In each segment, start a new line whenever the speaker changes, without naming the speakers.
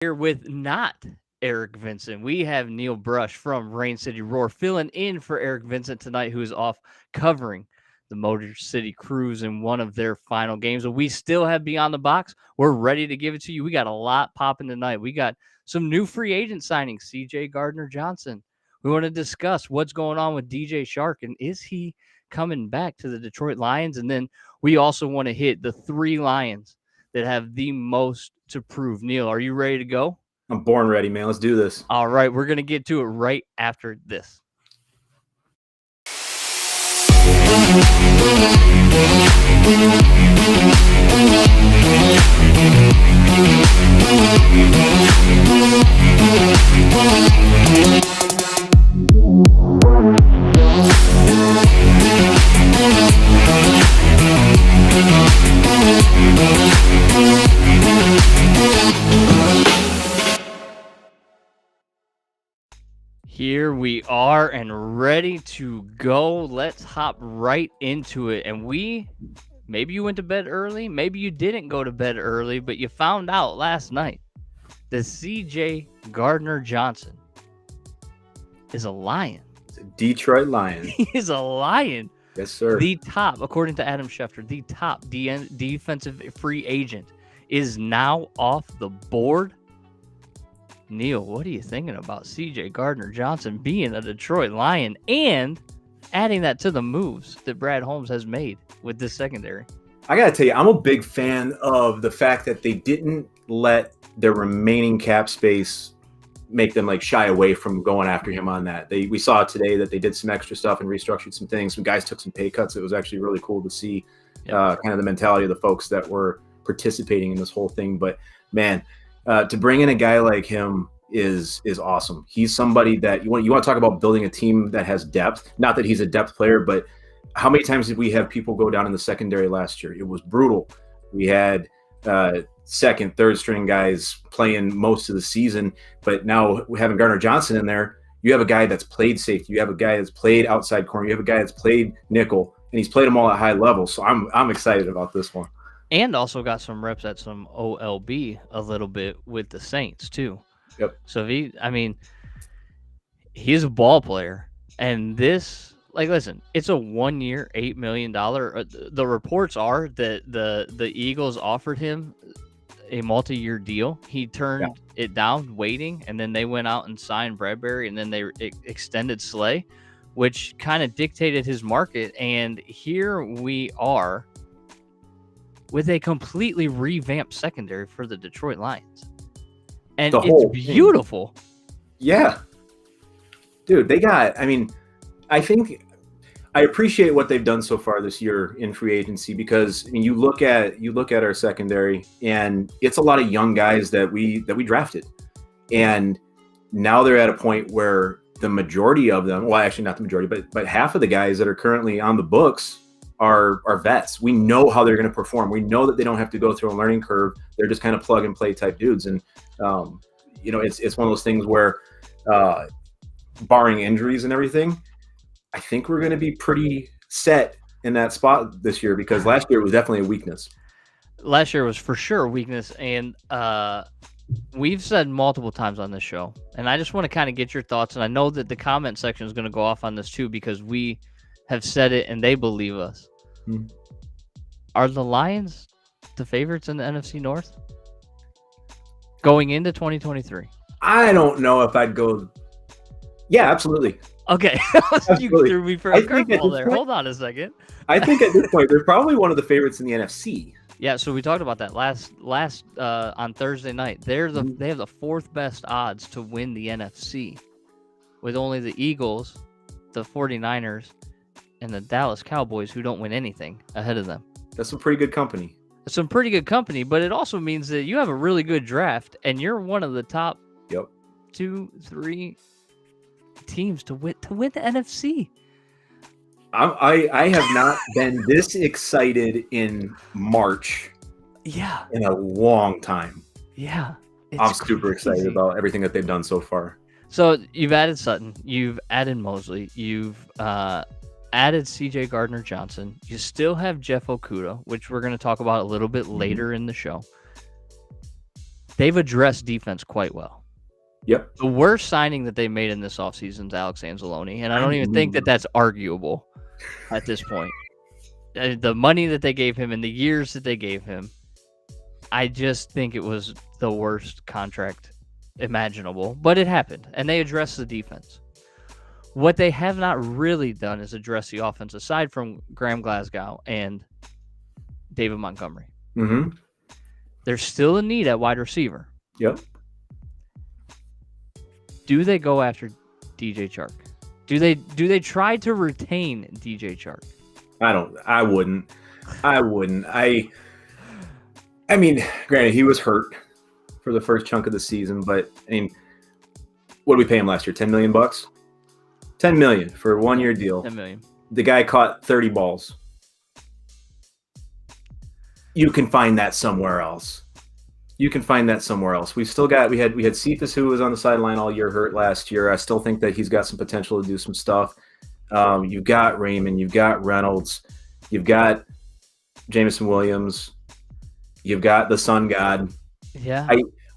Here with not Eric Vincent. We have Neil Brush from Rain City Roar filling in for Eric Vincent tonight, who is off covering the Motor City Cruise in one of their final games. But we still have Beyond the Box. We're ready to give it to you. We got a lot popping tonight. We got some new free agent signings, CJ Gardner-Johnson. We want to discuss what's going on with DJ Chark and is he coming back to the Detroit Lions? And then we also want to hit the three Lions that have the most to prove. Neil, are you ready to go?
I'm born ready, man. Let's do this.
All right, we're going to get to it right after this. Here we are and ready to go. Let's hop right into it. And maybe you went to bed early, maybe you didn't go to bed early, but you found out last night that CJ Gardner-Johnson is a Lion.
It's a Detroit Lion.
He is a Lion.
Yes, sir.
The top, according to Adam Schefter, the top defensive free agent is now off the board. Neil, what are you thinking about CJ Gardner-Johnson being a Detroit Lion and adding that to the moves that Brad Holmes has made with this secondary?
I got to tell you, I'm a big fan of the fact that they didn't let their remaining cap space make them like shy away from going after him on that. We saw today that they did some extra stuff and restructured some things. Some guys took some pay cuts. It was actually really cool to see kind of the mentality of the folks that were participating in this whole thing. But man, to bring in a guy like him is awesome. He's somebody that you want to talk about building a team that has depth. Not that he's a depth player, but how many times did we have people go down in the secondary last year? It was brutal. We had second, third string guys playing most of the season, but now having Gardner-Johnson in there, you have a guy that's played safety, you have a guy that's played outside corner, you have a guy that's played nickel, and he's played them all at high level. So I'm excited about this one.
And also got some reps at some OLB a little bit with the Saints too.
Yep.
So he's a ball player, and this, listen, it's a 1 year, $8 million. The reports are that the Eagles offered him a multi-year deal. He turned it down, waiting, and then they went out and signed Bradbury, and then they extended Slay, which kind of dictated his market. And here we are with a completely revamped secondary for the Detroit Lions. And it's beautiful.
Yeah. Dude, I think I appreciate what they've done so far this year in free agency, because you look at our secondary, and it's a lot of young guys that we drafted. And now they're at a point where the majority of them, well, actually not the majority, but half of the guys that are currently on the books are vets. We know how they're going to perform. We know that they don't have to go through a learning curve. They're just kind of plug and play type dudes. And it's one of those things where barring injuries and everything, I think we're going to be pretty set in that spot this year, because last year was definitely a weakness.
Last year was for sure a weakness, and we've said multiple times on this show, and I just want to kind of get your thoughts, and I know that the comment section is going to go off on this too, because we have said it and they believe us. Are the Lions the favorites in the NFC North going into 2023?
I don't know if I'd go. Yeah, absolutely.
Okay. You threw me for a curveball there. Hold on a second.
I think at this point, they're probably one of the favorites in the NFC.
Yeah, so we talked about that last on Thursday night. They have the fourth best odds to win the NFC, with only the Eagles, the 49ers, and the Dallas Cowboys, who don't win anything, ahead of them.
That's some pretty good company.
Some pretty good company, but it also means that you have a really good draft, and you're one of the top 2-3 teams to win the NFC.
I have not been this excited in March.
Yeah.
In a long time.
Yeah.
I'm super excited about everything that they've done so far.
So you've added Sutton, you've added Mosley, you've added CJ Gardner-Johnson. You still have Jeff Okudah, which we're going to talk about a little bit later in the show. they've addressed defense quite well.
Yep.
The worst signing that they made in this offseason is Alex Anzalone, and I don't even think that that's arguable at this point. The money that they gave him and the years that they gave him, I just think it was the worst contract imaginable, but it happened, and they addressed the defense. What they have not really done is address the offense, aside from Graham Glasgow and David Montgomery.
Mm-hmm.
There's still a need at wide receiver.
Yep.
Do they go after DJ Chark? Do they try to retain DJ Chark?
I wouldn't. I mean, granted, he was hurt for the first chunk of the season, but I mean, what did we pay him last year? $10 million? $10 million for a 1-year deal.
$10 million.
The guy caught 30 balls. You can find that somewhere else. We still got we had Cephas, who was on the sideline all year, hurt last year. I still think that he's got some potential to do some stuff. You've got Raymond, you've got Reynolds, you've got Jameson Williams, you've got the Sun God.
Yeah.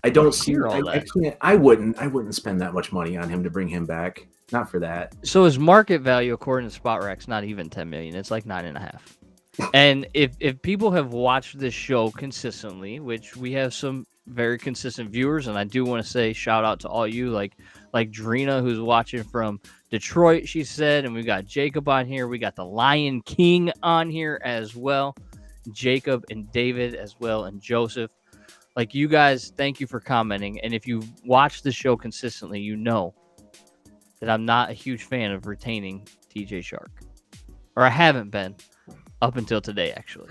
I don't see
all that.
I wouldn't spend that much money on him to bring him back. Not for that.
So his market value, according to SpotRack's, not even $10 million. It's like $9.5. And if people have watched this show consistently, which we have some very consistent viewers, and I do want to say shout out to all you, like Drina, who's watching from Detroit, she said, and we got Jacob on here. We got the Lion King on here as well. Jacob and David as well, and Joseph. Like, you guys, thank you for commenting. And if you watch the show consistently, you know that I'm not a huge fan of retaining DJ Chark. Or I haven't been up until today, actually.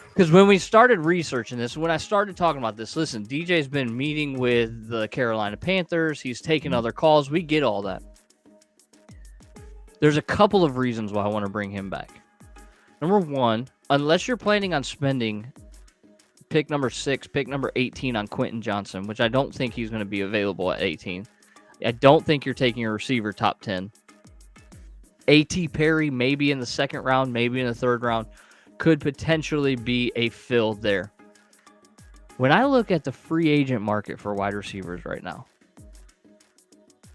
Because when we started researching this, when I started talking about this, listen, DJ's been meeting with the Carolina Panthers. He's taking other calls. We get all that. There's a couple of reasons why I want to bring him back. Number one, unless you're planning on spending pick number 6, pick number 18 on Quentin Johnson, which I don't think he's going to be available at 18. I don't think you're taking a receiver top 10. A.T. Perry, maybe in the second round, maybe in the third round, could potentially be a fill there. When I look at the free agent market for wide receivers right now,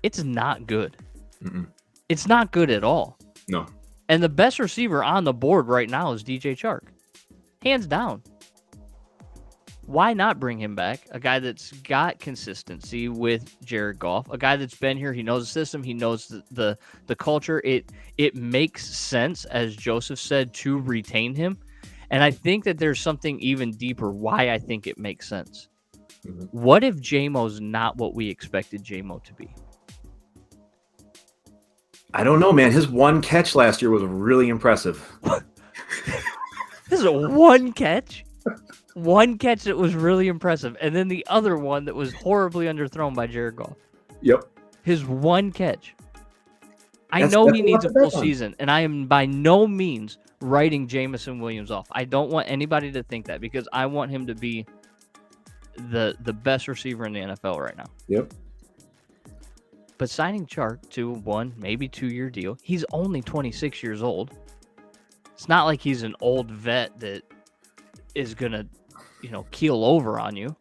it's not good.
Mm-mm.
It's not good at all.
No.
And the best receiver on the board right now is DJ Chark. Hands down. Why not bring him back? A guy that's got consistency with Jared Goff, a guy that's been here. He knows the system. He knows the culture. It makes sense, as Joseph said, to retain him. And I think that there's something even deeper why I think it makes sense. Mm-hmm. What if J-Mo's not what we expected J-Mo to be?
I don't know, man. His one catch last year was really impressive.
This is a one catch? One catch that was really impressive, and then the other one that was horribly underthrown by Jared Goff.
Yep.
His one catch. I know he needs a full season, and I am by no means writing Jameson Williams off. I don't want anybody to think that, because I want him to be the best receiver in the NFL right now.
Yep.
But signing Chark to a 1, maybe 2-year deal, he's only 26 years old. It's not like he's an old vet that is going to, keel over on you.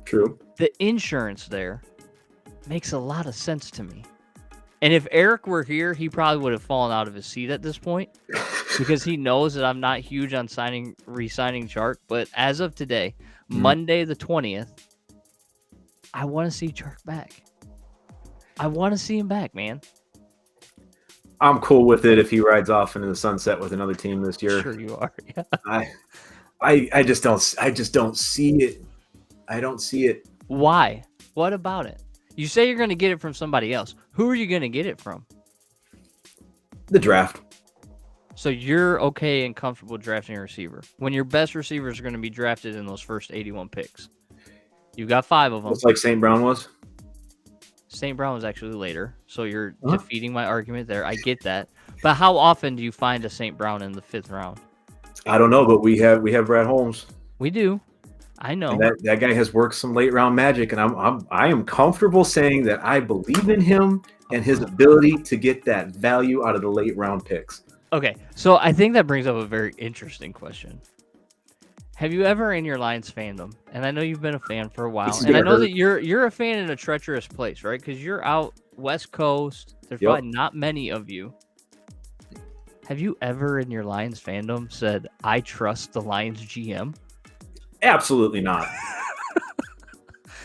True.
The insurance there makes a lot of sense to me. And if Eric were here, he probably would have fallen out of his seat at this point because he knows that I'm not huge on re-signing Chark. But as of today, Monday the 20th, I want to see Chark back. I want to see him back, man.
I'm cool with it if he rides off into the sunset with another team this year.
Sure you are. Yeah.
I just don't see it. I don't see it.
Why? What about it? You say you're going to get it from somebody else. Who are you going to get it from?
The draft.
So you're okay and comfortable drafting a receiver when your best receivers are going to be drafted in those first 81 picks. You've got 5 of them.
It's like St. Brown was.
St. Brown was actually later, so you're defeating my argument there. I get that. But how often do you find a St. Brown in the 5th round?
I don't know, but we have Brad Holmes.
We do. I know.
And that guy has worked some late round magic, and I am comfortable saying that I believe in him and his ability to get that value out of the late round picks.
Okay, so I think that brings up a very interesting question. Have you ever in your Lions fandom, and I know you've been a fan for a while,
This is
and I
gonna
know
hurt.
that you're a fan in a treacherous place, right? Because you're out West Coast. There's
Yep.
probably not many of you. Have you ever in your Lions fandom said, I trust the Lions GM?
Absolutely not.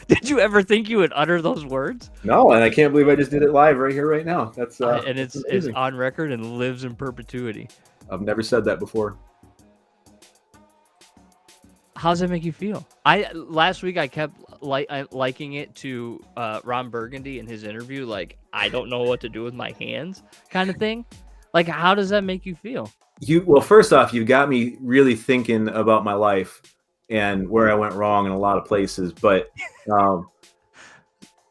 Did you ever think you would utter those words?
No, and I can't believe I just did it live right here, right now. That's
And
that's
it's
amazing.
on record and lives in perpetuity.
I've never said that before.
How does that make you feel? Last week I kept liking it to Ron Burgundy in his interview, like, I don't know what to do with my hands kind of thing. Like, how does that make you feel?
Well, first off, you got me really thinking about my life and where I went wrong in a lot of places. But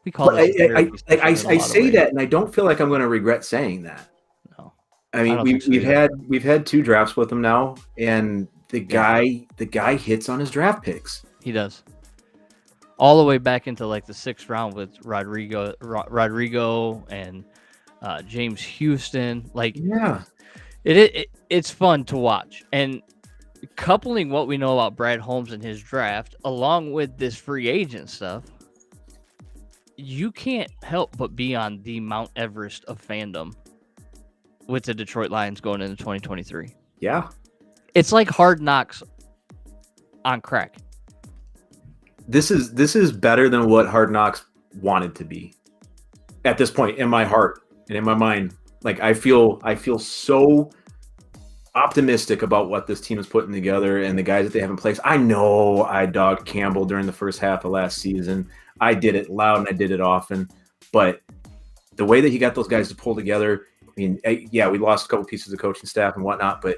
we call it
I say that, and I don't feel like I'm going to regret saying that.
No,
I mean, we've had 2 drafts with him now, and the guy hits on his draft picks.
He does. All the way back into like the 6th round with Rodrigo and James Houston. Like,
yeah,
it's fun to watch. And coupling what we know about Brad Holmes and his draft, along with this free agent stuff, you can't help but be on the Mount Everest of fandom with the Detroit Lions going into 2023.
Yeah.
It's like Hard Knocks on crack.
This is better than what Hard Knocks wanted to be at this point in my heart and in my mind. Like, I feel so optimistic about what this team is putting together and the guys that they have in place. I know I dogged Campbell during the first half of last season. I did it loud and I did it often, but the way that he got those guys to pull together, I mean, yeah, we lost a couple pieces of coaching staff and whatnot, but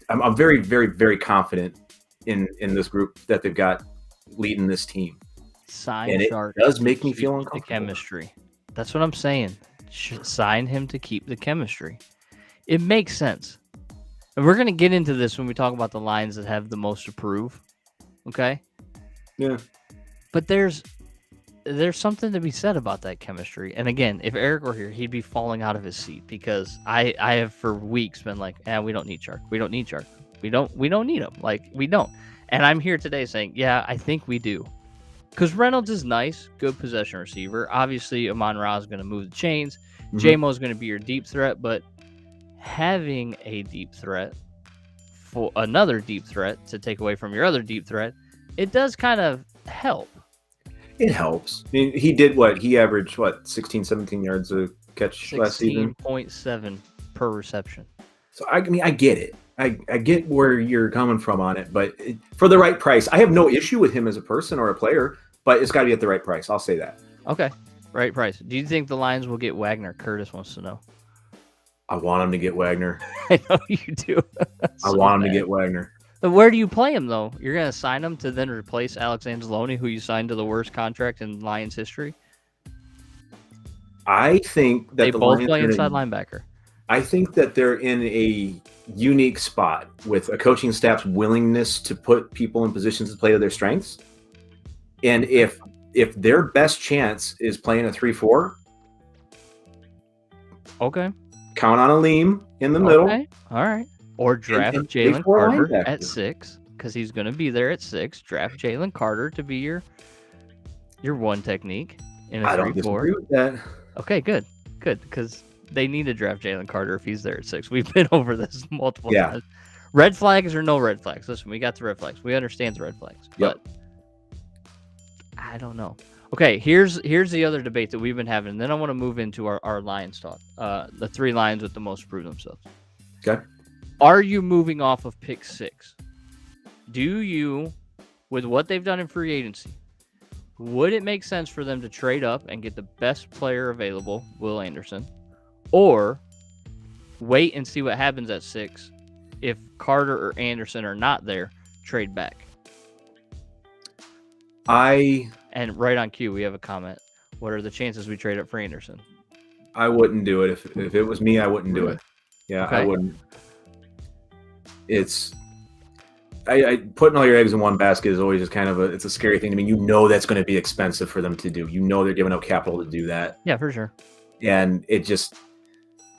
I'm very, very, very confident in this group that they've got leading this team.
Sign Chark.
It does make me feel uncomfortable.
The chemistry. That's what I'm saying. Sign him to keep the chemistry. It makes sense. And we're going to get into this when we talk about the lines that have the most to prove. Okay?
Yeah.
But there's something to be said about that chemistry. And again, if Eric were here, he'd be falling out of his seat because I have for weeks been like, we don't need Chark. We don't need Chark. We don't need him. Like, we don't. And I'm here today saying, yeah, I think we do. Because Reynolds is nice, good possession receiver. Obviously, Amon-Ra is going to move the chains. Mm-hmm. J-Mo is going to be your deep threat. But having a deep threat for another deep threat to take away from your other deep threat, it does kind of help.
It helps. I mean, he did what? He averaged, 16, 17 yards a catch last season?
16.7 per reception.
So, I mean, I get it. I get where you're coming from on it, but for the right price. I have no issue with him as a person or a player, but it's got to be at the right price. I'll say that.
Okay. Right price. Do you think the Lions will get Wagner? Curtis wants to know.
I want him to get Wagner.
I know you do.
I want him to get Wagner.
But where do you play him, though? You're going to sign him to then replace Alex Anzalone, who you signed to the worst contract in Lions history?
I think that
they both play inside linebacker.
I think that they're in a unique spot with a coaching staff's willingness to put people in positions to play to their strengths. And if their best chance is playing a 3-4,
okay,
count on Aleem in the middle.
All right. Or draft Jalen Carter at 6 because he's going to be there at 6. Draft Jalen Carter to be your one technique in a 3-4.
I don't disagree with that.
Okay, good, because they need to draft Jalen Carter if he's there at 6. We've been over this multiple times. Red flags or no red flags? Listen, we got the red flags. We understand the red flags, but I don't know. Okay, here's the other debate that we've been having, and then I want to move into our Lions talk. The 3 Lions with the most to prove themselves.
Okay.
Are you moving off of pick 6? Do you, with what they've done in free agency, would it make sense for them to trade up and get the best player available, Will Anderson, or wait and see what happens at 6? If Carter or Anderson are not there, trade back. And right on cue, we have a comment. What are the chances we trade up for Anderson?
I wouldn't do it. If it was me, I wouldn't do it. Yeah, okay. I wouldn't. It's I putting all your eggs in one basket is always just kind of it's a scary thing. I mean, that's going to be expensive for them to do. They're giving up capital to do that.
Yeah, for sure.
And it just,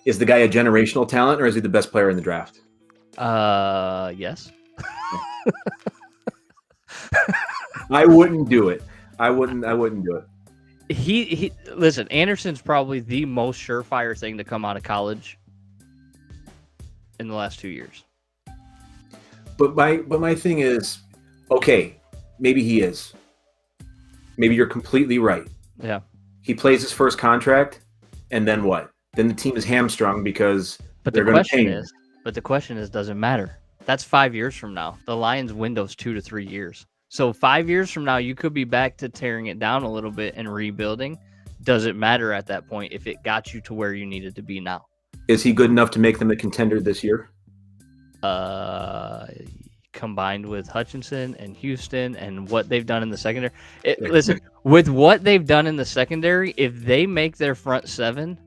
is the guy a generational talent or is he the best player in the draft?
Yes.
I wouldn't do it. I wouldn't do it.
He listen, Anderson's probably the most surefire thing to come out of college in the last 2 years.
But my thing is, okay, maybe he is. Maybe you're completely right.
Yeah.
He plays his first contract, and then what? Then the team is hamstrung because they're going to pay him.
But the question is, does it matter? That's 5 years from now. The Lions' window's 2 to 3 years. So 5 years from now, you could be back to tearing it down a little bit and rebuilding. Does it matter at that point if it got you to where you needed to be now?
Is he good enough to make them a contender this year?
Combined with Hutchinson and Houston and what they've done in the secondary. Listen, with what they've done in the secondary, if they make their front seven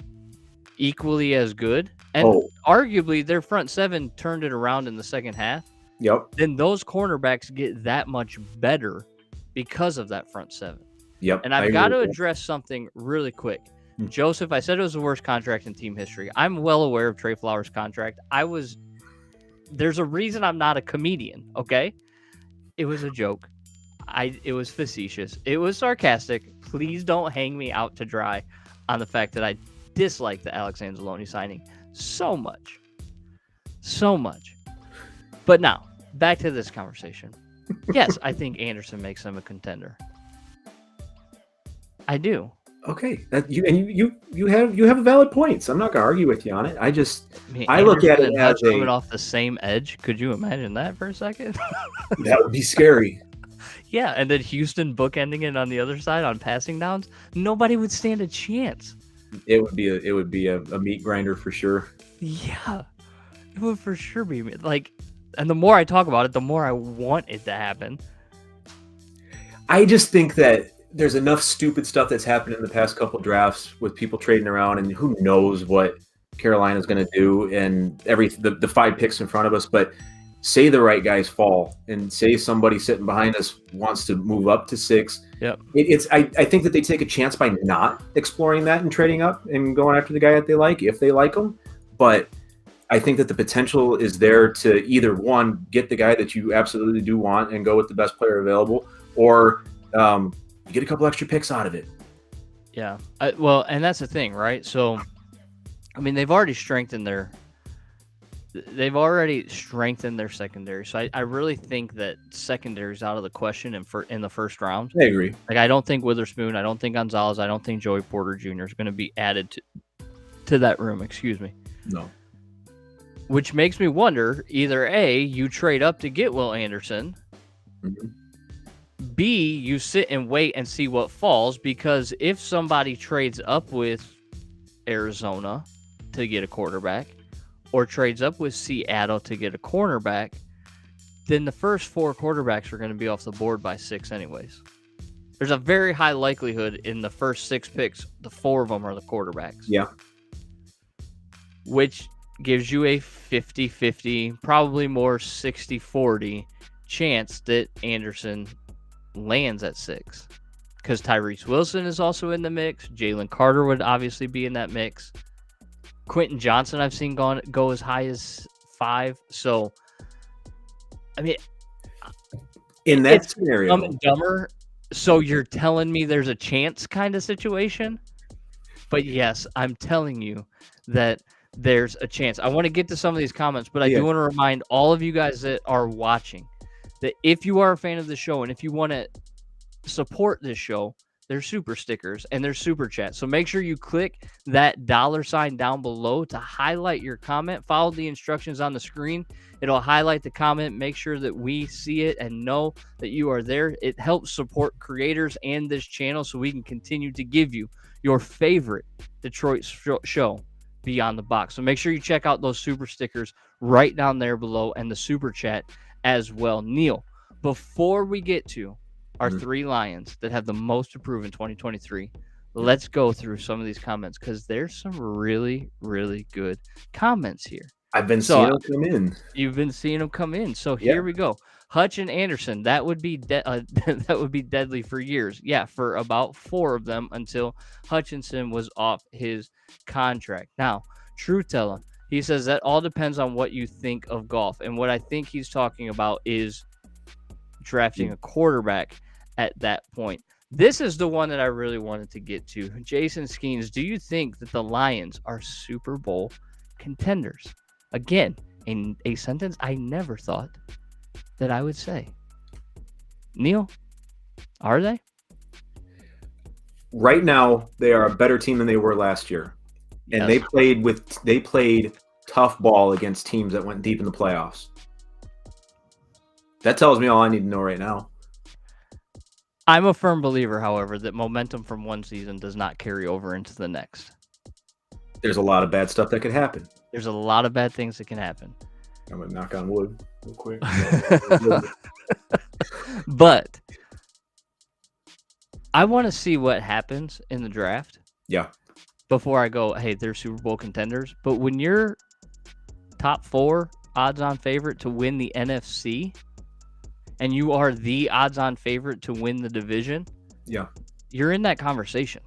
equally as good, and arguably their front seven turned it around in the second half, then those cornerbacks get that much better because of that front seven. And I've got to address something really quick. Joseph, I said it was the worst contract in team history. I'm well aware of Trey Flowers' contract. There's a reason I'm not a comedian, okay? It was a joke. It was facetious. It was sarcastic. Please don't hang me out to dry on the fact that I dislike the Alex Anzalone signing so much. So much. But now, back to this conversation. Yes, I think Anderson makes him a contender. I do.
Okay, you have valid points. I'm not gonna argue with you on it. I look at it as
coming off the same edge. Could you imagine that for a second?
That would be scary.
Yeah, and then Houston bookending it on the other side on passing downs. Nobody would stand a chance.
It would be a meat grinder for sure.
Yeah, it would for sure be like. And the more I talk about it, the more I want it to happen.
I just think that there's enough stupid stuff that's happened in the past couple drafts with people trading around, and who knows what Carolina's going to do, and the 5 picks in front of us. But say the right guys fall, and say somebody sitting behind us wants to move up to 6.
Yep.
I think that they take a chance by not exploring that and trading up and going after the guy that they like, if they like him. But I think that the potential is there to either, one, get the guy that you absolutely do want and go with the best player available, or you get a couple extra picks out of it.
Yeah. Well, and that's the thing, right? So, I mean, they've already strengthened their secondary. So I really think that secondary is out of the question in the first round.
I agree.
Like, I don't think Witherspoon, I don't think Gonzalez, I don't think Joey Porter Jr. is going to be added to that room. Excuse me.
No.
Which makes me wonder, either A, you trade up to get Will Anderson.
Mm-hmm.
B, you sit and wait and see what falls, because if somebody trades up with Arizona to get a quarterback or trades up with Seattle to get a cornerback, then the first 4 quarterbacks are going to be off the board by 6 anyways. There's a very high likelihood in the first 6 picks, the 4 of them are the quarterbacks.
Yeah.
Which gives you a 50-50, probably more 60-40 chance that Anderson lands at 6, because Tyrese Wilson is also in the mix. Jalen Carter would obviously be in that mix. Quentin Johnson I've seen go as high as 5. So, I mean,
in that scenario,
dumb and dumber. So you're telling me there's a chance kind of situation? But yes, I'm telling you that there's a chance. I want to get to some of these comments, but I do want to remind all of you guys that are watching that if you are a fan of the show and if you want to support this show, there's super stickers and there's super chat. So make sure you click that $sign down below to highlight your comment. Follow the instructions on the screen. It'll highlight the comment. Make sure that we see it and know that you are there. It helps support creators and this channel so we can continue to give you your favorite Detroit show, Beyond the Box. So make sure you check out those super stickers right down there below and the super chat as well. Neil, before we get to our 3 Lions that have the most to prove in 2023, let's go through some of these comments, because there's some really, really good comments here.
I've been seeing them come in.
You've been seeing them come in. So here we go. Hutch and Anderson, that would be that would be deadly for years. Yeah, for about 4 of them until Hutchinson was off his contract. Now, Truth Teller, he says that all depends on what you think of Goff. And what I think he's talking about is drafting a quarterback at that point. This is the one that I really wanted to get to. Jason Skeens, do you think that the Lions are Super Bowl contenders? Again, in a sentence I never thought that I would say. Neil, are they?
Right now, they are a better team than they were last year. And
Yes.
they played tough ball against teams that went deep in the playoffs. That tells me all I need to know right now.
I'm a firm believer, however, that momentum from one season does not carry over into the next.
There's a lot of bad stuff that could happen.
There's a lot of bad things that can happen.
I'm going to knock on wood real quick.
But I want to see what happens in the draft.
Yeah.
Before I go, hey, they're Super Bowl contenders. But when you're top 4 odds-on favorite to win the NFC, and you are the odds-on favorite to win the division,
yeah,
you're in that conversation.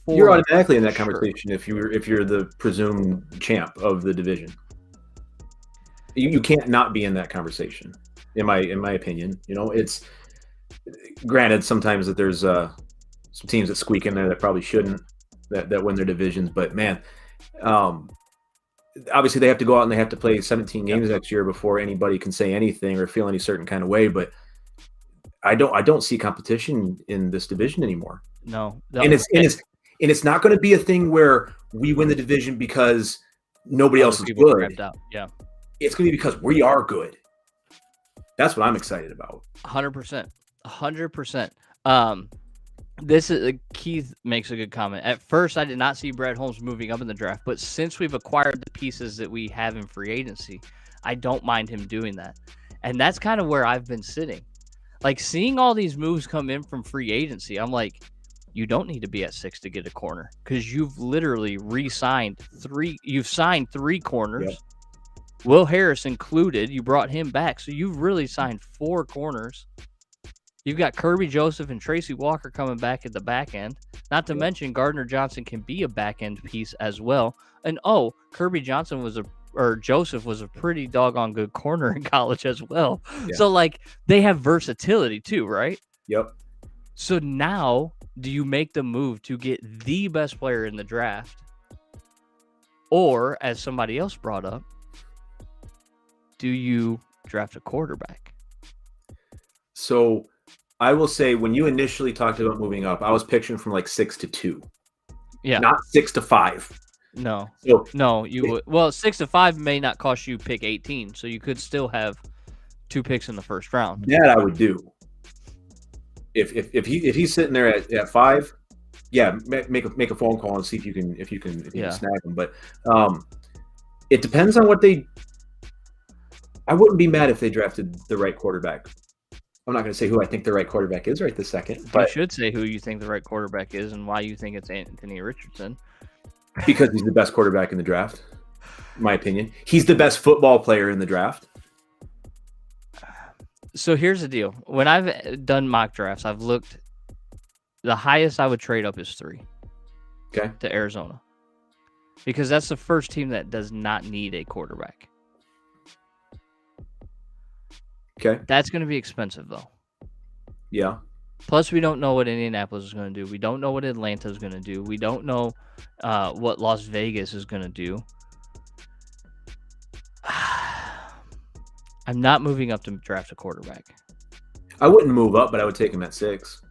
You're automatically in that conversation if you're the presumed champ of the division. You can't not be in that conversation, in my opinion. You know, it's granted sometimes that there's some teams that squeak in there that probably shouldn't that win their divisions, but man, obviously they have to go out and they have to play 17 games next year before anybody can say anything or feel any certain kind of way. But I don't see competition in this division anymore.
No.
And it's not going to be a thing where we win the division because nobody else is good.
Yeah.
It's going to be because we are good. That's what I'm excited about.
100%. 100%. This is Keith makes a good comment. At first, I did not see Brad Holmes moving up in the draft, but since we've acquired the pieces that we have in free agency, I don't mind him doing that. And that's kind of where I've been sitting. Like, seeing all these moves come in from free agency, I'm like, you don't need to be at 6 to get a corner because you've literally re-signed 3. You've signed 3 corners. Yep. Will Harris included. You brought him back. So you've really signed 4 corners. You've got Kirby Joseph and Tracy Walker coming back at the back end. Not to mention Gardner-Johnson can be a back end piece as well. And Kirby Joseph was a pretty doggone good corner in college as well. Yeah. So like they have versatility too, right?
Yep.
So now do you make the move to get the best player in the draft? Or as somebody else brought up, do you draft a quarterback?
So I will say when you initially talked about moving up, I was picturing from like 6 to 2.
Yeah.
Not 6 to 5.
No. You would. Well, 6 to 5 may not cost you pick 18, so you could still have 2 picks in the first round.
That I would do. If he's sitting there at 5, yeah, make a phone call and see if you can snag him. But it depends on what they. I wouldn't be mad if they drafted the right quarterback. I'm not going to say who I think the right quarterback is right this second. But
you should say who you think the right quarterback is and why you think it's Anthony Richardson.
Because he's the best quarterback in the draft, in my opinion. He's the best football player in the draft.
So here's the deal. When I've done mock drafts, I've looked. The highest I would trade up is 3.
Okay.
To Arizona. Because that's the first team that does not need a quarterback.
Okay.
That's going to be expensive, though.
Yeah.
Plus, we don't know what Indianapolis is going to do. We don't know what Atlanta is going to do. We don't know what Las Vegas is going to do. I'm not moving up to draft a quarterback.
I wouldn't move up, but I would take him at 6.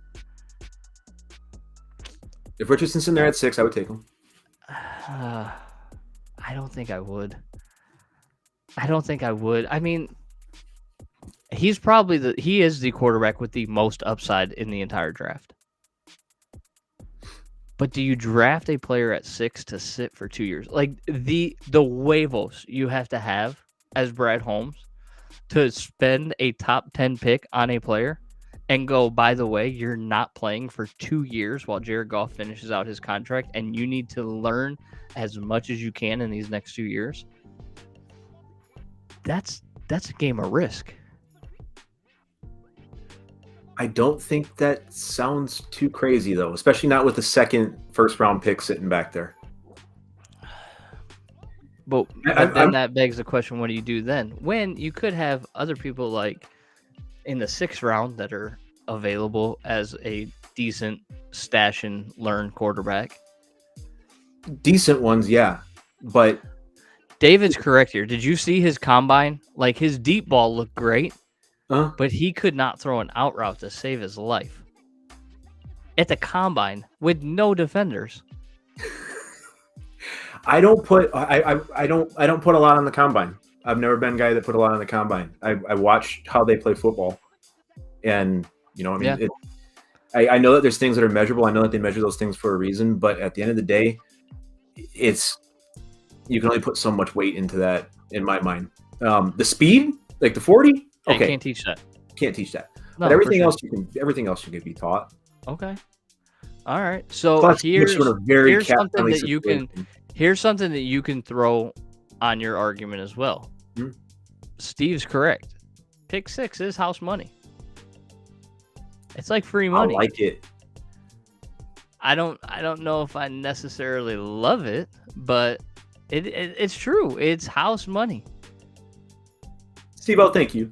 If Richardson's in there at 6, I would take him.
I don't think I would. I mean, he is the quarterback with the most upside in the entire draft. But do you draft a player at 6 to sit for 2 years? Like the huevos you have to have as Brad Holmes to spend a top 10 pick on a player and go, by the way, you're not playing for 2 years while Jared Goff finishes out his contract and you need to learn as much as you can in these next 2 years. That's a game of risk.
I don't think that sounds too crazy, though, especially not with the second first-round pick sitting back there.
But then that begs the question, what do you do then? When you could have other people like in the 6th round that are available as a decent stash and learn quarterback.
Decent ones, yeah. But
David's correct here. Did you see his combine? Like, his deep ball looked great, but he could not throw an out route to save his life at the combine with no defenders.
I don't put put a lot on the combine. I've never been a guy that put a lot on the combine. I watched how they play football, and I know that there's things that are measurable. I know that they measure those things for a reason, but at the end of the day, you can only put so much weight into that in my mind. The speed, like the 40, okay,
you can't teach that.
Can't teach that.
No,
but everything else can be taught.
Okay. All right. So
Plus,
here's something that you
situation.
can. Here's something that you can throw on your argument as well. Steve's correct. Pick 6 is house money. It's like free money.
I like it.
I don't know if I necessarily love it, but it's true. It's house money.
Steve, thank you.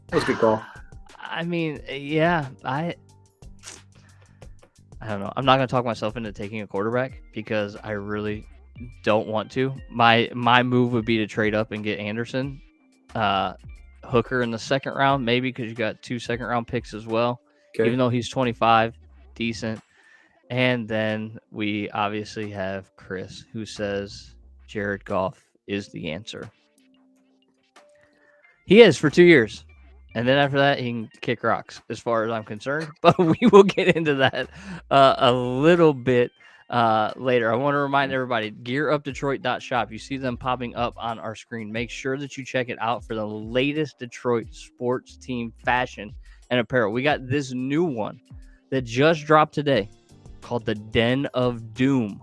That was a good call.
I mean, yeah, I don't know. I'm not going to talk myself into taking a quarterback because I really don't want to. My move would be to trade up and get Anderson, Hooker in the 2nd round, maybe because you got 2 second-round picks as well.
Okay.
Even though he's 25, decent. And then we obviously have Chris, who says Jared Goff is the answer. He is for 2 years. And then after that, he can kick rocks, as far as I'm concerned. But we will get into that a little bit later. I want to remind everybody, gearupdetroit.shop. You see them popping up on our screen. Make sure that you check it out for the latest Detroit sports team fashion and apparel. We got this new one that just dropped today called the Den of Doom.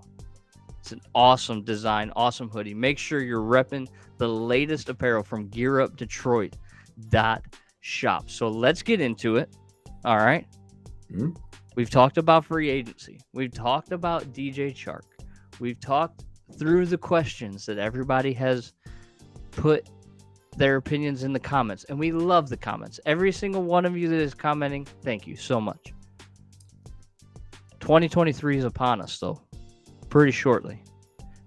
It's an awesome design, awesome hoodie. Make sure you're repping the latest apparel from gearupdetroit.shop. So let's get into it. All right.
Mm-hmm.
We've talked about free agency. We've talked about DJ Chark. We've talked through the questions that everybody has put their opinions in the comments. And we love the comments. Every single one of you that is commenting, thank you so much. 2023 is upon us, though, pretty shortly.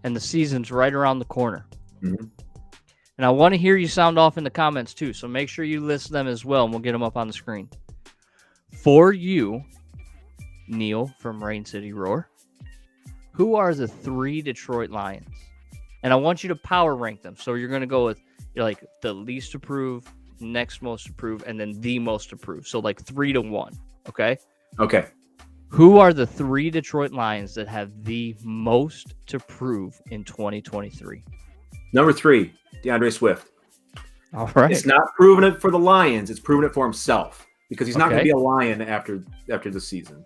And the season's right around the corner.
Mm-hmm.
And I want to hear you sound off in the comments, too. So make sure you list them as well, and we'll get them up on the screen. For you, Neil from Rain City Roar, who are the 3 Detroit Lions? And I want you to power rank them. So you're going to go with like the least approved, next most approved, and then the most approved. So like 3 to 1. Okay?
Okay.
Who are the 3 Detroit Lions that have the most to prove in 2023?
Number 3, DeAndre Swift.
All right.
It's not proving it for the Lions. It's proving it for himself because he's not going to be a Lion after the season.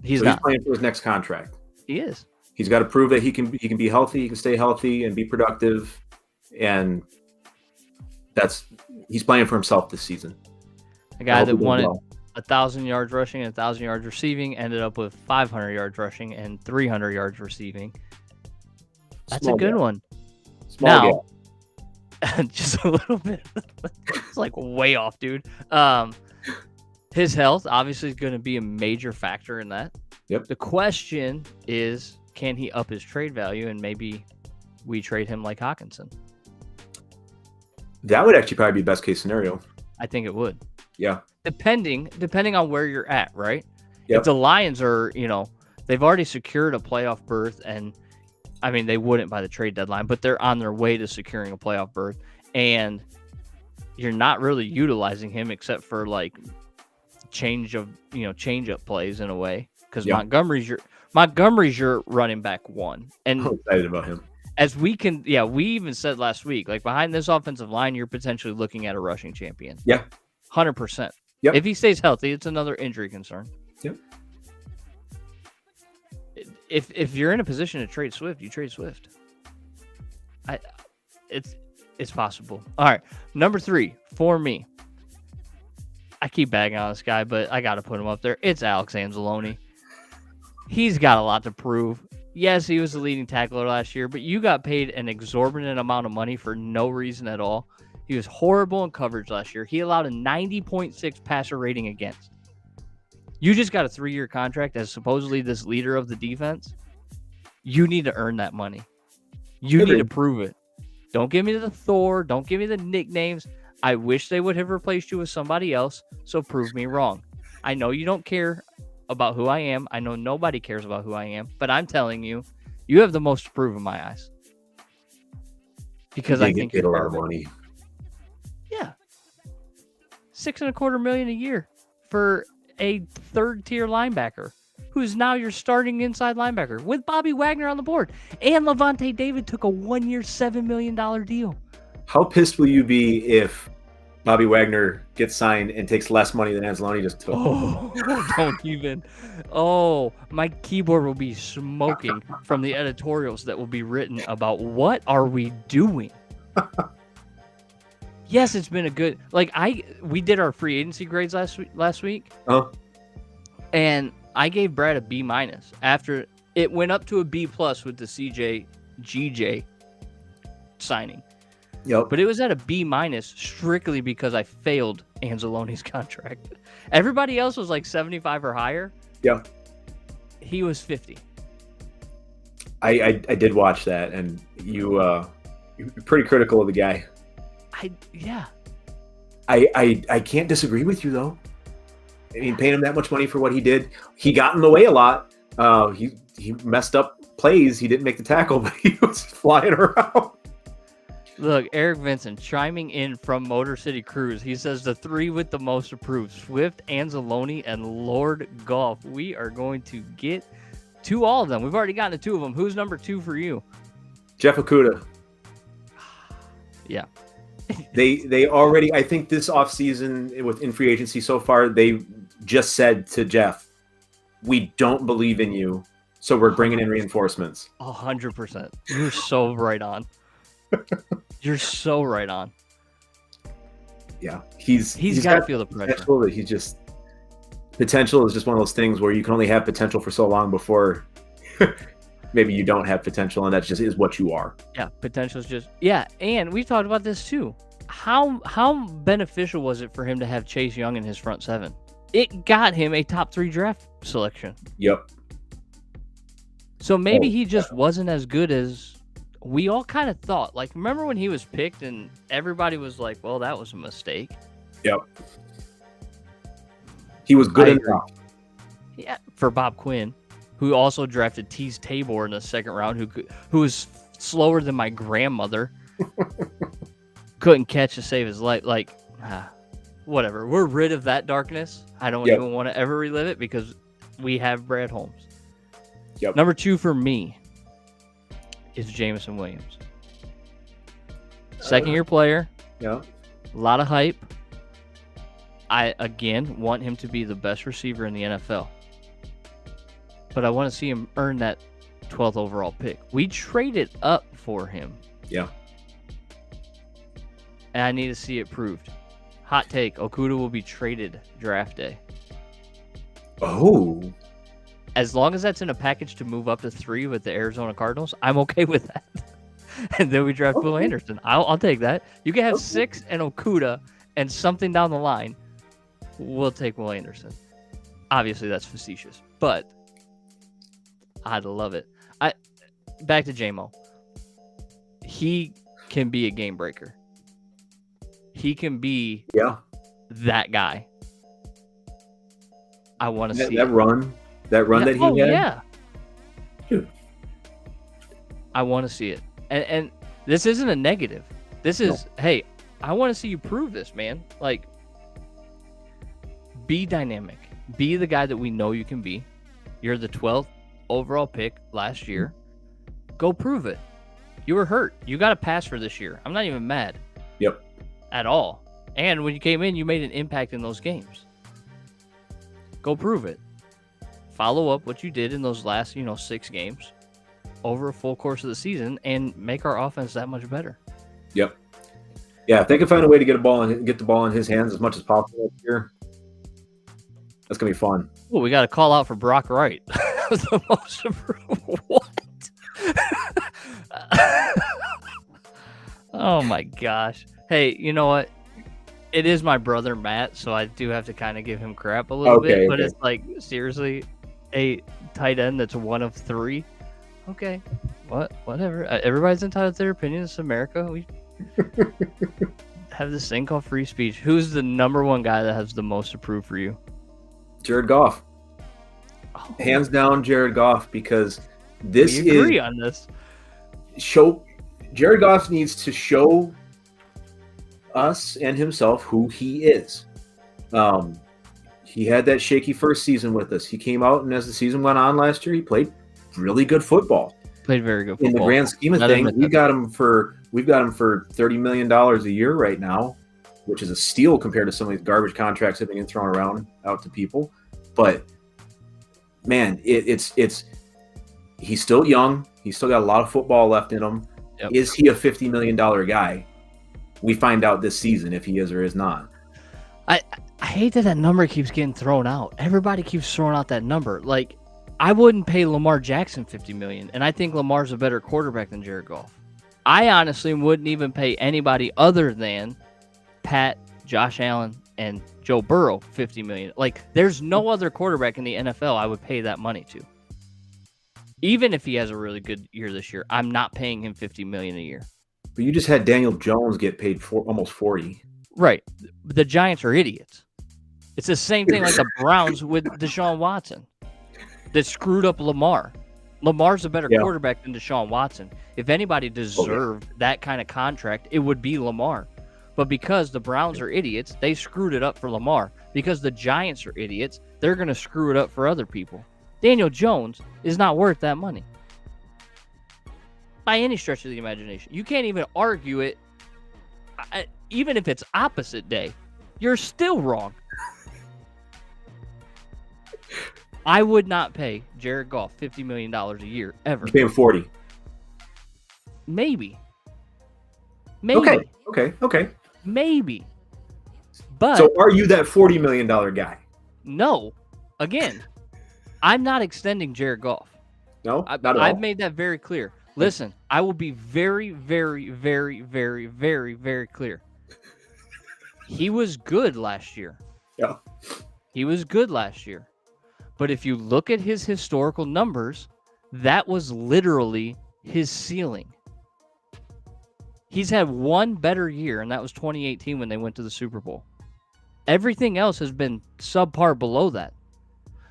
He's
playing for his next contract.
He is.
He's got to prove that he can be healthy, he can stay healthy and be productive, and he's playing for himself this season.
A guy that wanted 1,000 yards rushing and 1,000 yards receiving ended up with 500 yards rushing and 300 yards receiving. That's a good one. Now, just a little bit. It's like way off, dude. His health obviously is going to be a major factor in that.
Yep.
The question is, can he up his trade value and maybe we trade him like Hawkinson?
That would actually probably be best case scenario.
I think it would.
Yeah.
Depending on where you're at, right?
Yep.
If the Lions are, they've already secured a playoff berth, and I mean, they wouldn't by the trade deadline, but they're on their way to securing a playoff berth, and you're not really utilizing him except for like change up plays in a way, because Montgomery's your running back 1, and
I'm excited about him.
As we even said last week, like behind this offensive line, you're potentially looking at a rushing champion.
Yeah.
100%.
Yep.
If he stays healthy, it's another injury concern.
Yep.
If you're in a position to trade Swift, you trade Swift. It's possible. All right, number 3 for me. I keep bagging on this guy, but I got to put him up there. It's Alex Anzalone. He's got a lot to prove. Yes, he was the leading tackler last year, but you got paid an exorbitant amount of money for no reason at all. He was horrible in coverage last year. He allowed a 90.6 passer rating against. You just got a 3-year contract as supposedly this leader of the defense. You need to earn that money. You need to prove it. Don't give me the Thor. Don't give me the nicknames. I wish they would have replaced you with somebody else, so prove me wrong. I know you don't care about who I am. I know nobody cares about who I am, but I'm telling you, you have the most to prove in my eyes. Because I think
you're a lot of money.
Yeah. $6.25 million a year for a third-tier linebacker who's now your starting inside linebacker with Bobby Wagner on the board. And Levante David took a 1-year, $7 million deal.
How pissed will you be if Bobby Wagner gets signed and takes less money than Anzalone just took?
Oh, don't even. Oh, my keyboard will be smoking from the editorials that will be written about what are we doing? Yes, it's been a good, we did our free agency grades last week.
Oh.
And I gave Brad a B- after it went up to a B+ with the GJ signing.
Yep.
But it was at a B- strictly because I failed Anzalone's contract. Everybody else was like 75 or higher.
Yeah.
He was 50.
I did watch that, and you're pretty critical of the guy.
Yeah.
I can't disagree with you though. I mean, paying him that much money for what he did, he got in the way a lot. He messed up plays. He didn't make the tackle, but he was flying around.
Look, Eric Vincent chiming in from Motor City Cruise. He says the 3 with the most approved: Swift, Anzalone, and Lord Goff. We are going to get to all of them. We've already gotten to 2 of them. Who's number 2 for you?
Jeff Okudah.
Yeah.
They already, I think this offseason in free agency so far, they just said to Jeff, we don't believe in you, so we're bringing in reinforcements.
100%. You're so right on. You're so right on.
Yeah,
he's got to feel the pressure.
Absolutely. Potential is just one of those things where you can only have potential for so long before maybe you don't have potential, and that just is what you are.
Yeah, potential is just and we've talked about this too. How beneficial was it for him to have Chase Young in his front 7? It got him a top 3 draft selection.
Yep.
So maybe he just wasn't as good as we all kind of thought. Like, remember when he was picked and everybody was like, well, that was a mistake.
Yep. He was good enough.
Yeah, for Bob Quinn, who also drafted Tease Tabor in the 2nd round, who was slower than my grandmother. Couldn't catch to save his life. Whatever. We're rid of that darkness. I don't even want to ever relive it because we have Brad Holmes.
Yep.
Number 2 for me is Jameson Williams. 2nd-year player.
Yeah.
A lot of hype. I, again, want him to be the best receiver in the NFL. But I want to see him earn that 12th overall pick. We traded up for him.
Yeah.
And I need to see it proved. Hot take, Okudah will be traded draft day.
Oh.
As long as that's in a package to move up to 3 with the Arizona Cardinals, I'm okay with that. And then we draft Will Anderson. I'll take that. You can have 6 and Okudah and something down the line. We'll take Will Anderson. Obviously, that's facetious, but I'd love it. Back to JMO. He can be a game breaker. He can be that guy. I want to see
that run that he had.
Yeah.
Dude.
I want to see it. And this isn't a negative. This is, hey, I want to see you prove this, man. Like, be dynamic. Be the guy that we know you can be. You're the 12th overall pick last year. Go prove it. You were hurt. You got a pass for this year. I'm not even mad.
Yep.
At all. And when you came in, you made an impact in those games. Go prove it. Follow up what you did in those last, 6 games over a full course of the season and make our offense that much better.
Yep. Yeah, if they can find a way to get the ball in his hands as much as possible this year, that's gonna be fun.
Oh, we got to call out for Brock Wright. That was the most improved. What? Oh my gosh. Hey, you know what? It is my brother Matt, so I do have to kind of give him crap a little bit. But it's like, seriously, a tight end that's one of three. Okay, whatever. Everybody's entitled to their opinion. It's America. We have this thing called free speech. Who's the number one guy that has the most to prove for you?
Jared Goff.
Oh,
Hands down, Jared Goff, because this
we agree on this.
Jared Goff needs to show us and himself who he is. He had that shaky first season with us. He came out, and as the season went on last year, he played really good football.
Played very good football.
In the grand scheme of things, we've got him for $30 million a year right now, which is a steal compared to some of these garbage contracts that have been thrown around out to people. But man, it's he's still young. He's still got a lot of football left in him. Yep. Is he a $50 million guy? We find out this season if he is or is not.
I hate that number keeps getting thrown out. Everybody keeps throwing out that number. Like, I wouldn't pay Lamar Jackson $50 million, and I think Lamar's a better quarterback than Jared Goff. I honestly wouldn't even pay anybody other than Pat, Josh Allen, and Joe Burrow $50 million. Like, there's no other quarterback in the NFL I would pay that money to. Even if he has a really good year this year, I'm not paying him $50 million a year.
But you just had Daniel Jones get paid for almost 40.
Right. The Giants are idiots. It's the same thing like the Browns with Deshaun Watson that screwed up Lamar. Lamar's a better quarterback than Deshaun Watson. If anybody deserved that kind of contract, it would be Lamar. But because the Browns are idiots, they screwed it up for Lamar. Because the Giants are idiots, they're going to screw it up for other people. Daniel Jones is not worth that money. By any stretch of the imagination. You can't even argue it. Even if it's opposite day, you're still wrong. I would not pay Jared Goff $50 million a year, ever.
You pay him 40.
Maybe.
Okay.
Maybe. But
so are you that $40 million guy?
No. Again, I'm not extending Jared Goff.
No, not at all.
I've made that very clear. Listen, I will be very, very, very, very, very, very clear. He was good last year.
Yeah.
He was good last year. But if you look at his historical numbers, that was literally his ceiling. He's had one better year, and that was 2018 when they went to the Super Bowl. Everything else has been subpar below that.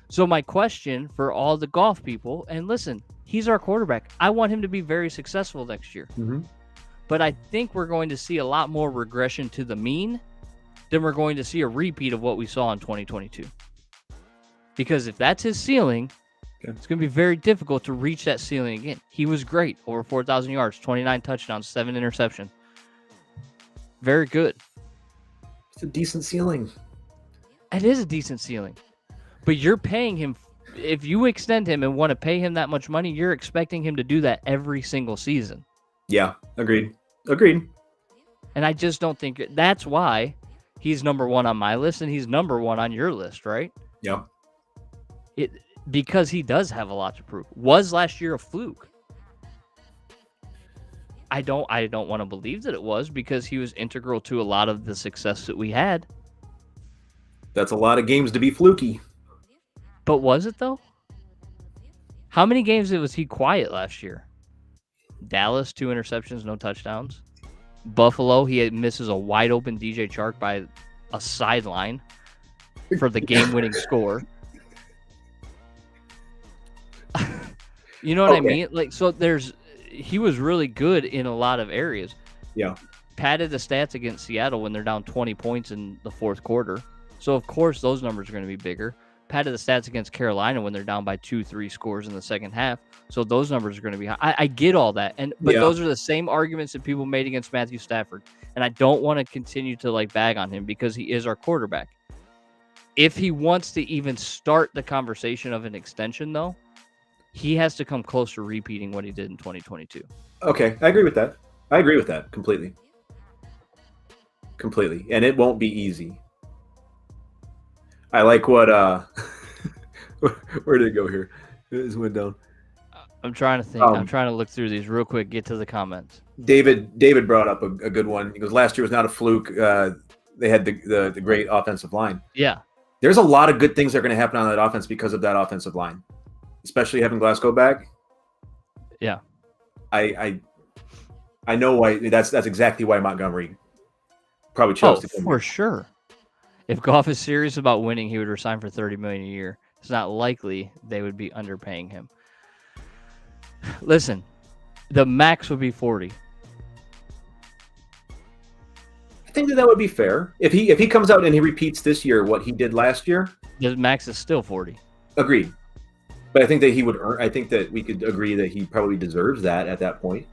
So my question for all the Goff people, and listen, he's our quarterback. I want him to be very successful next year.
Mm-hmm.
But I think we're going to see a lot more regression to the mean than we're going to see a repeat of what we saw in 2022. Because if that's his ceiling, it's going to be very difficult to reach that ceiling again. He was great. Over 4,000 yards, 29 touchdowns, 7 interceptions. Very good.
It's a decent ceiling.
It is a decent ceiling. But you're paying him, if you extend him and want to pay him that much money, you're expecting him to do that every single season.
Yeah, agreed.
And I just don't think, that's why he's number one on my list and he's number one on your list, right?
Yeah.
Because he does have a lot to prove. Was last year a fluke? I don't want to believe that it was, because he was integral to a lot of the success that we had.
That's a lot of games to be fluky.
But was it, though? How many games was he quiet last year? Dallas, 2 interceptions, no touchdowns. Buffalo, he misses a wide open DJ Chark by a sideline for the game-winning score. You know what I mean? Like, so he was really good in a lot of areas.
Yeah.
Padded the stats against Seattle when they're down 20 points in the fourth quarter. So, of course, those numbers are going to be bigger. Padded the stats against Carolina when they're down by 2-3 scores in the second half. So those numbers are going to be high. I get all that. But those are the same arguments that people made against Matthew Stafford. And I don't want to continue to bag on him because he is our quarterback. If he wants to even start the conversation of an extension, though, he has to come close to repeating what he did in 2022.
Okay, I agree with that completely. And it won't be easy. I like what where did it go here? It just went down.
I'm trying to think. I'm trying to look through these real quick, get to the comments.
David brought up a good one. He goes, last year was not a fluke. They had the great offensive line.
Yeah.
There's a lot of good things that are going to happen on that offense because of that offensive line, especially having Glasgow back.
Yeah.
I know why. That's exactly why Montgomery probably chose to come
for sure. If Goff is serious about winning, he would resign for $30 million a year. It's not likely they would be underpaying him. Listen, the max would be 40.
I think that would be fair. If he comes out and he repeats this year what he did last year,
the max is still 40.
Agreed. But I think that he would earn. I think that we could agree that he probably deserves that at that point.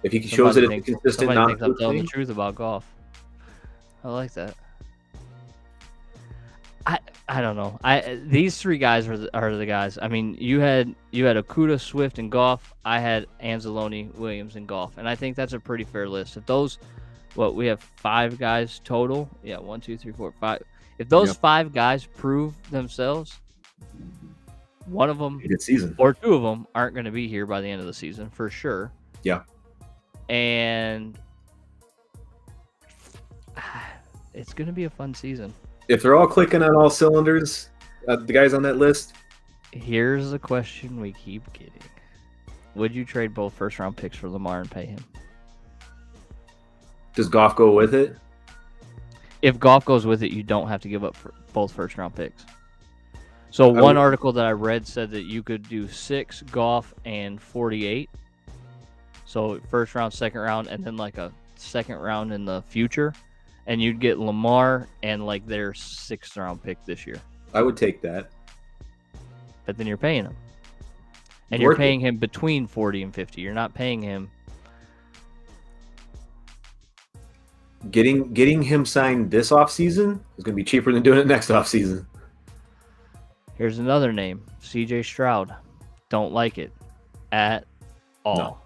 If he shows that it's consistent,
somebody thinks I'm telling the truth about Goff. I like that. I don't know. These three guys are the guys. I mean, you had Okudah, Swift, and Goff. I had Anzalone, Williams, and Goff, and I think that's a pretty fair list. If those, we have 5 guys total. Yeah, 1, 2, 3, 4, 5. If those 5 guys prove themselves, one of them
good season
or 2 of them aren't going to be here by the end of the season for sure.
Yeah,
and it's going to be a fun season.
If they're all clicking on all cylinders, the guys on that list.
Here's the question we keep getting. Would you trade both first-round picks for Lamar and pay him?
Does Goff go with it?
If Goff goes with it, you don't have to give up for both first-round picks. So one article that I read said that you could do 6 Goff and 48. So first round, second round, and then like a second round in the future. And you'd get Lamar and like their 6th round pick this year.
I would take that.
But then you're paying him. And you're paying him between 40 and 50. You're not paying him.
Getting him signed this offseason is going to be cheaper than doing it next offseason.
Here's another name, CJ Stroud. Don't like it at all. No.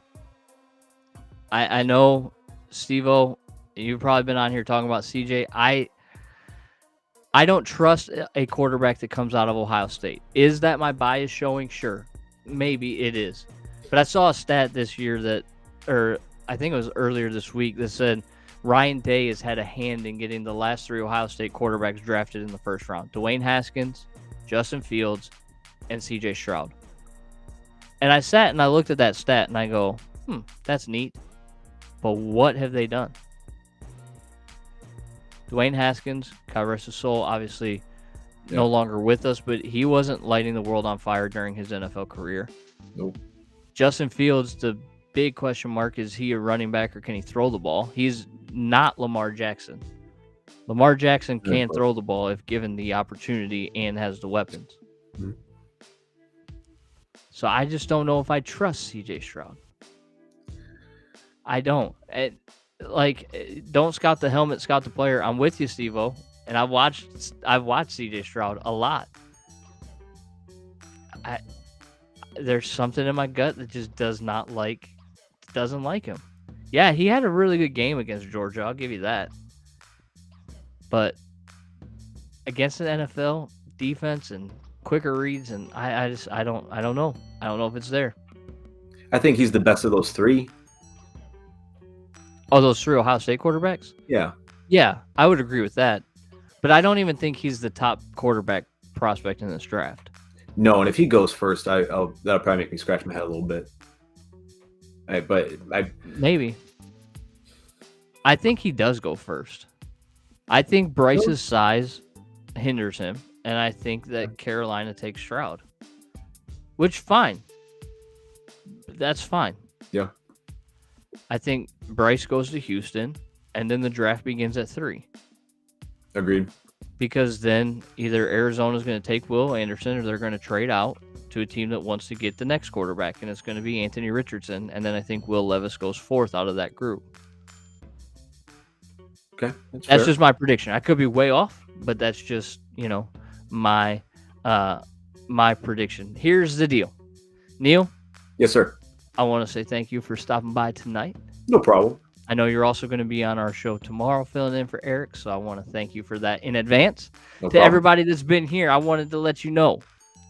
I know, Steve-O, you've probably been on here talking about CJ. I don't trust a quarterback that comes out of Ohio State. Is that my bias showing? Sure. Maybe it is. But I saw a stat this year or I think it was earlier this week, that said Ryan Day has had a hand in getting the last 3 Ohio State quarterbacks drafted in the first round. Dwayne Haskins, Justin Fields, and CJ Stroud. And I sat and I looked at that stat and I go, that's neat. But what have they done? Dwayne Haskins, God rest his soul, obviously no longer with us, but he wasn't lighting the world on fire during his NFL career.
Nope.
Justin Fields, the big question mark, is he a running back or can he throw the ball? He's not Lamar Jackson. Lamar Jackson can throw the ball if given the opportunity and has the weapons. Mm-hmm. So I just don't know if I trust CJ Stroud. I don't. Don't scout the helmet, scout the player. I'm with you, Steve-O. And I've watched CJ Stroud a lot. There's something in my gut that just doesn't like him. Yeah, he had a really good game against Georgia. I'll give you that. But against the NFL defense and quicker reads, and I don't know. I don't know if it's there.
I think he's the best of those 3.
Oh, those 3 Ohio State quarterbacks?
Yeah.
Yeah, I would agree with that. But I don't even think he's the top quarterback prospect in this draft.
No, and if he goes first, that'll probably make me scratch my head a little bit.
Maybe. I think he does go first. I think Bryce's size hinders him, and I think that Carolina takes Stroud. Which, fine. That's fine.
Yeah.
I think Bryce goes to Houston, and then the draft begins at 3.
Agreed.
Because then either Arizona's going to take Will Anderson or they're going to trade out to a team that wants to get the next quarterback, and it's going to be Anthony Richardson, and then I think Will Levis goes 4th out of that group.
Okay.
That's just my prediction. I could be way off, but that's just, my prediction. Here's the deal. Neil?
Yes, sir.
I want to say thank you for stopping by tonight.
No problem.
I know you're also going to be on our show tomorrow filling in for Eric, so I want to thank you for that in advance.
No
to
problem.
Everybody that's been here, I wanted to let you know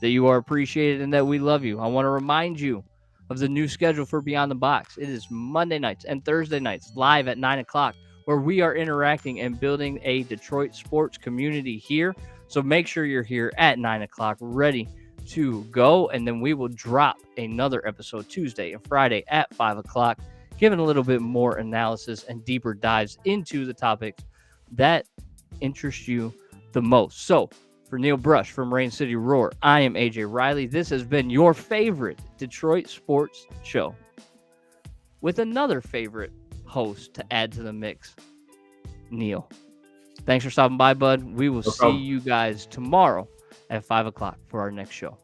that you are appreciated and that we love you. I want to remind you of the new schedule for Beyond the Box. It is Monday nights and Thursday nights live at 9 o'clock, where we are interacting and building a Detroit sports community here. So make sure you're here at 9 o'clock, ready to go. And then we will drop another episode Tuesday and Friday at 5 o'clock, giving a little bit more analysis and deeper dives into the topics that interest you the most. So for Neil Brush from Rain City Roar, I am AJ Riley. This has been your favorite Detroit sports show with another favorite host to add to the mix, Neil. Thanks for stopping by, bud. We will see you guys tomorrow at 5 o'clock for our next show.